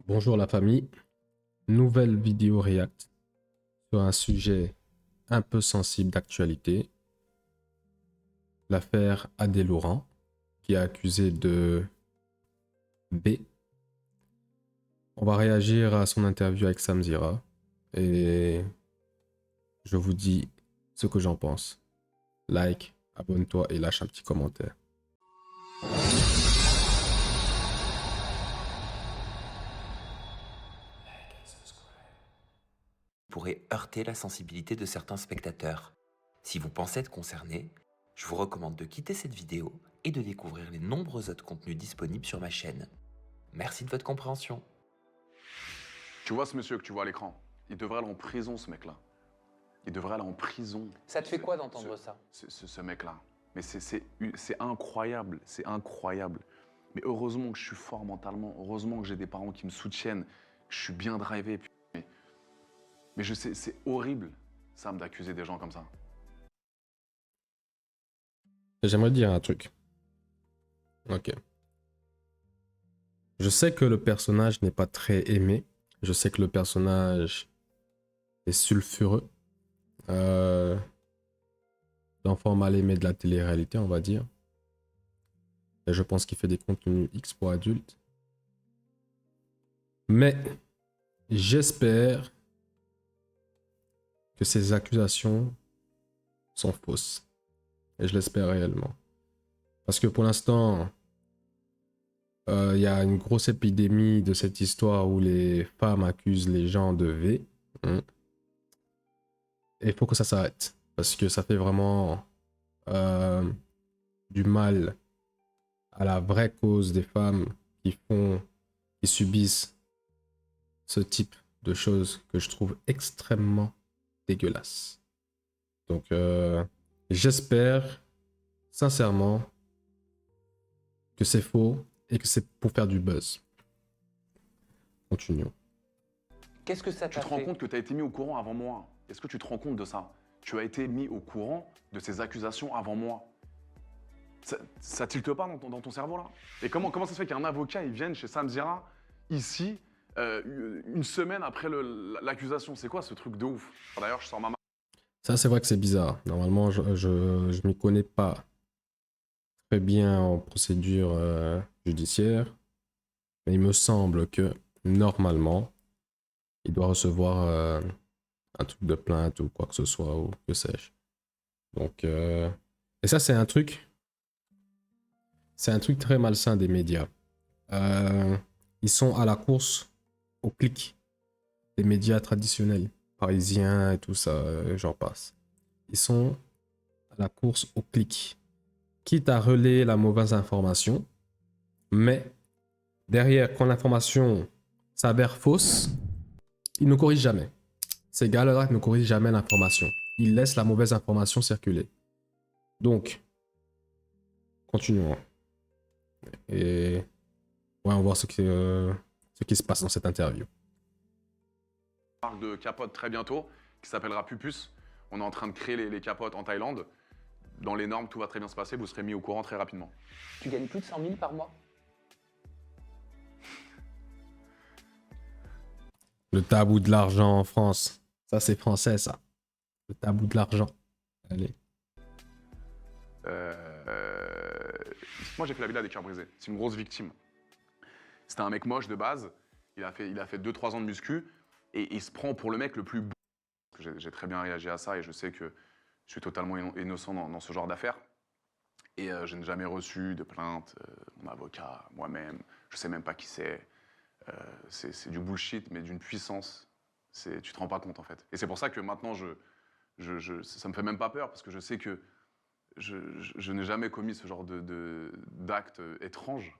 Bonjour la famille, nouvelle vidéo React sur un sujet un peu sensible d'actualité, l'affaire Adé Laurent qui est accusé de B. On va réagir à son interview avec Samzira et je vous dis ce que j'en pense. Like, abonne-toi et lâche un petit commentaire. Pourrait heurter la sensibilité de certains spectateurs. Si vous pensez être concerné, je vous recommande de quitter cette vidéo et de découvrir les nombreux autres contenus disponibles sur ma chaîne. Merci de votre compréhension. Tu vois ce monsieur que tu vois à l'écran? Il devrait aller en prison, ce mec-là. Il devrait aller en prison. Ça te fait quoi d'entendre ça? Ce mec-là. Mais c'est incroyable, c'est incroyable. Mais heureusement que je suis fort mentalement, heureusement que j'ai des parents qui me soutiennent, que je suis bien drivé. Mais je sais, c'est horrible, Sam, d'accuser des gens comme ça. J'aimerais dire un truc. Ok. Je sais que le personnage n'est pas très aimé. Je sais que le personnage est sulfureux. L'enfant mal aimé de la télé-réalité, on va dire. Et je pense qu'il fait des contenus X pour adultes. Mais j'espère que ces accusations sont fausses. Et je l'espère réellement. Parce que pour l'instant, il y a une grosse épidémie de cette histoire où les femmes accusent les gens de V. Et il faut que ça s'arrête. Parce que ça fait vraiment du mal à la vraie cause des femmes qui subissent ce type de choses que je trouve extrêmement dégueulasses. Donc, j'espère sincèrement que c'est faux et que c'est pour faire du buzz. Continuons. Qu'est-ce que ça Tu t'a te rends fait? compte que tu as été mis au courant avant moi? Est-ce que tu te rends compte de ça? Tu as été mis au courant de ces accusations avant moi. Ça tilte pas dans ton cerveau là? Et comment ça se fait qu'un avocat il vienne chez Samzira ici une semaine après l'accusation? C'est quoi ce truc de ouf? D'ailleurs, je sors ma main. Ça, c'est vrai que c'est bizarre. Normalement, je m'y connais pas très bien en procédure judiciaire. Mais il me semble que, normalement, il doit recevoir un truc de plainte ou quoi que ce soit, ou que sais-je. Donc, et ça, c'est un truc très malsain des médias. Ils sont à la course au clic des médias traditionnels, parisiens et tout ça, j'en passe. Ils sont à la course au clic, quitte à relayer la mauvaise information, mais derrière, quand l'information s'avère fausse, ils ne corrigent jamais. Ces gars-là ne corrigent jamais l'information. Ils laissent la mauvaise information circuler. Donc, continuons. Et ouais, on va voir ce qui se passe dans cette interview. Marque de capote très bientôt qui s'appellera Pupus. On est en train de créer les capotes en Thaïlande. Dans les normes, tout va très bien se passer. Vous serez mis au courant très rapidement. Tu gagnes plus de 100 000 par mois? Le tabou de l'argent en France. Ça, c'est français, ça. Le tabou de l'argent. Allez. Moi, j'ai fait la villa des cœurs brisés. C'est une grosse victime. C'était un mec moche de base. Il a fait 2-3 ans de muscu. Et il se prend pour le mec le plus beau. J'ai très bien réagi à ça et je sais que je suis totalement innocent dans ce genre d'affaires. Et je n'ai jamais reçu de plainte. Mon avocat, moi-même, je sais même pas qui c'est. C'est du bullshit, mais d'une puissance. Tu te rends pas compte, en fait. Et c'est pour ça que maintenant, ça me fait même pas peur, parce que je sais que je n'ai jamais commis ce genre d'acte étrange.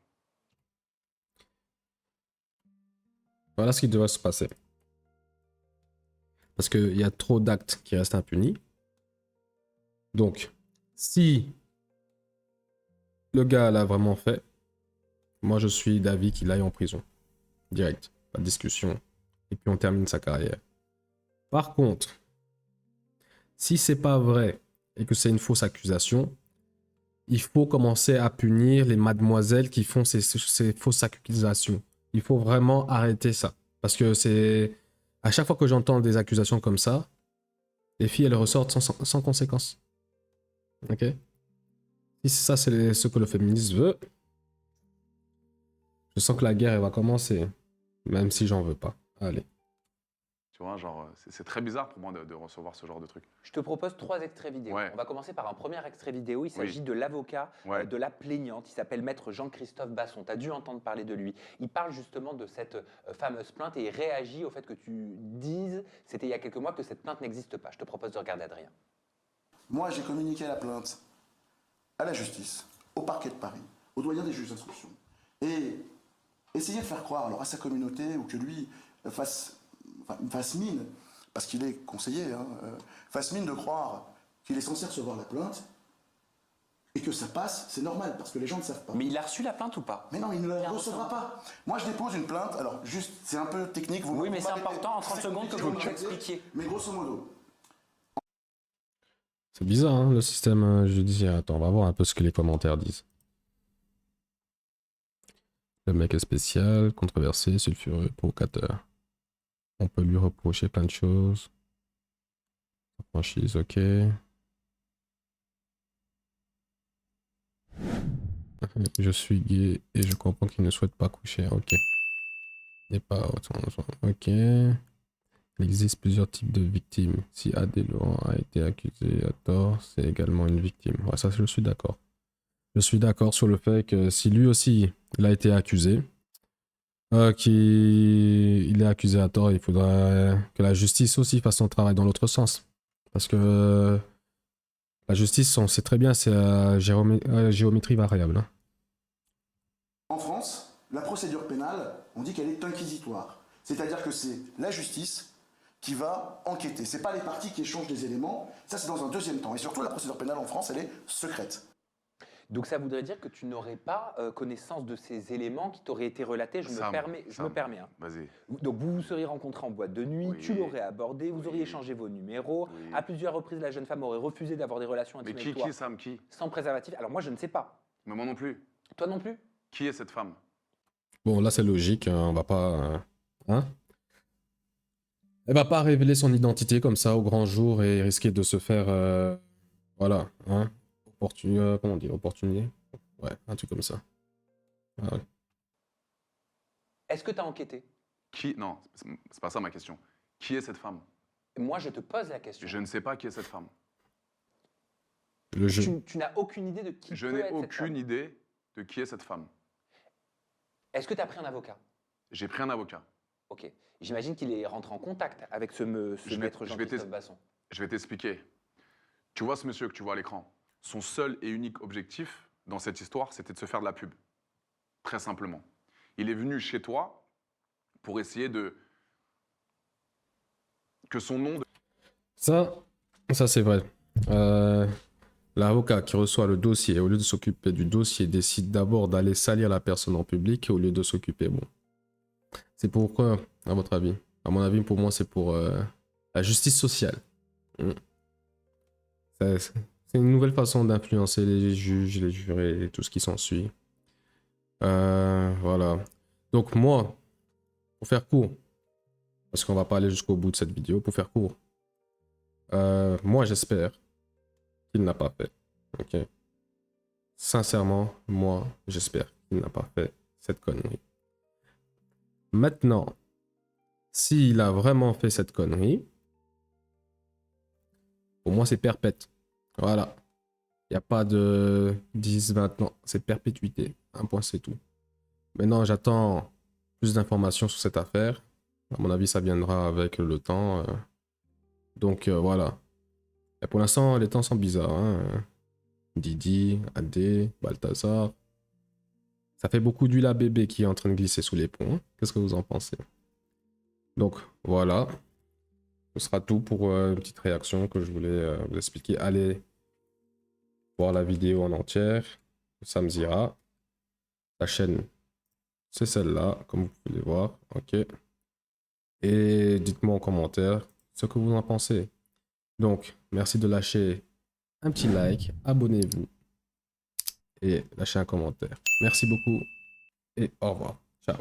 Voilà ce qui devrait se passer. Parce qu'il y a trop d'actes qui restent impunis. Donc, si le gars l'a vraiment fait, moi je suis d'avis qu'il aille en prison. Direct, pas de discussion. Et puis on termine sa carrière. Par contre, si c'est pas vrai et que c'est une fausse accusation, il faut commencer à punir les mademoiselles qui font ces fausses accusations. Il faut vraiment arrêter ça. Parce que c'est... À chaque fois que j'entends des accusations comme ça, les filles, elles ressortent sans conséquence. Ok? Si ça, c'est ce que le féminisme veut, je sens que la guerre, elle va commencer. Même si j'en veux pas. Allez. Tu vois, genre, c'est très bizarre pour moi de recevoir ce genre de truc. Je te propose 3 extraits vidéo. Ouais. On va commencer par un premier extrait vidéo. Il s'agit de l'avocat Ouais. de la plaignante. Il s'appelle Maître Jean-Christophe Basson. Tu as dû entendre parler de lui. Il parle justement de cette fameuse plainte et il réagit au fait que tu dises, c'était il y a quelques mois, que cette plainte n'existe pas. Je te propose de regarder Adrien. Moi, j'ai communiqué la plainte à la justice, au parquet de Paris, au doyen des juges d'instruction. Et essayer de faire croire alors à sa communauté ou que lui fasse mine, parce qu'il est conseiller, hein, fasse mine de croire qu'il est censé recevoir la plainte et que ça passe, c'est normal, parce que les gens ne savent pas. Mais il a reçu la plainte ou pas? Mais non, il ne la recevra pas. Moi, je dépose une plainte, alors juste, c'est un peu technique. Vous Oui, mais c'est m'arrêtez. important en 30 C'est secondes que compliqué vous de nous m'arrêter, expliquiez. Mais grosso modo, C'est bizarre, hein, le système judiciaire. Attends, on va voir un peu ce que les commentaires disent. Le mec est spécial, controversé, sulfureux, provocateur. On peut lui reprocher plein de choses. Franchise, ok. Je suis gay et je comprends qu'il ne souhaite pas coucher. Ok. Il n'est pas autant. Ok. Il existe plusieurs types de victimes. Si Adé Laurent a été accusé à tort, c'est également une victime. Ouais, ça, je suis d'accord. Je suis d'accord sur le fait que si lui aussi, il a été accusé, qu'il est accusé à tort, il faudrait que la justice aussi fasse son travail dans l'autre sens. Parce que la justice, on sait très bien, c'est géométrie variable. Hein. en France, la procédure pénale, on dit qu'elle est inquisitoire. C'est-à-dire que c'est la justice qui va enquêter. C'est pas les parties qui échangent des éléments, ça c'est dans un deuxième temps. Et surtout, la procédure pénale en France, elle est secrète. Donc ça voudrait dire que tu n'aurais pas connaissance de ces éléments qui t'auraient été relatés. Je me permets. Hein. Vas-y. Donc vous vous seriez rencontrés en boîte de nuit, Oui. tu l'aurais abordé, vous Oui. auriez échangé vos numéros. Oui. À plusieurs reprises, la jeune femme aurait refusé d'avoir des relations Mais intimes avec toi qui, Sam, qui? sans préservatif. Alors moi, je ne sais pas. Mais moi non plus. Toi non plus? Qui est cette femme? Bon, là, c'est logique. On va pas... hein? Elle va pas révéler son identité comme ça au grand jour et risquer de se faire... voilà. Hein? Comment on dit? Opportunité? Ouais, un truc comme ça. Ah ouais. Est-ce que tu as enquêté? Qui? Non, c'est pas ça ma question. Qui est cette femme? Moi, je te pose la question. Je ne sais pas qui est cette femme. Le jeu. Tu n'as aucune idée de qui Je peut n'ai être cette aucune femme. idée de qui est cette femme. Est-ce que tu as pris un avocat? J'ai pris un avocat. Ok. J'imagine qu'il est rentré en contact avec ce maître Jean-Christophe Basson. Je vais t'expliquer. Tu vois ce monsieur que tu vois à l'écran? Son seul et unique objectif dans cette histoire, c'était de se faire de la pub. Très simplement. Il est venu chez toi pour essayer de... que son nom... Ça c'est vrai. L'avocat qui reçoit le dossier, au lieu de s'occuper du dossier, décide d'abord d'aller salir la personne en public au lieu de s'occuper. Bon. C'est pourquoi, à votre avis? À mon avis, pour moi, c'est pour la justice sociale. C'est une nouvelle façon d'influencer les juges, les jurés et tout ce qui s'ensuit. Voilà. Donc moi, pour faire court, parce qu'on va pas aller jusqu'au bout de cette vidéo, pour faire court, moi j'espère qu'il n'a pas fait. Ok. Sincèrement, moi j'espère qu'il n'a pas fait cette connerie. Maintenant, s'il a vraiment fait cette connerie, pour moi c'est perpète. Voilà. Il n'y a pas de 10, 20 ans. C'est perpétuité. Un point, c'est tout. Maintenant, j'attends plus d'informations sur cette affaire. À mon avis, ça viendra avec le temps. Donc, voilà. Et pour l'instant, les temps sont bizarres. Hein. Didi, Adé, Balthazar. Ça fait beaucoup d'huile à bébé qui est en train de glisser sous les ponts. Qu'est-ce que vous en pensez? Donc, voilà. Ce sera tout pour une petite réaction que je voulais vous expliquer. Allez voir la vidéo en entière. Ça me dira. La chaîne, c'est celle-là, comme vous pouvez voir. Ok. Et dites-moi en commentaire ce que vous en pensez. Donc, merci de lâcher un petit like, abonnez-vous et lâchez un commentaire. Merci beaucoup et au revoir. Ciao.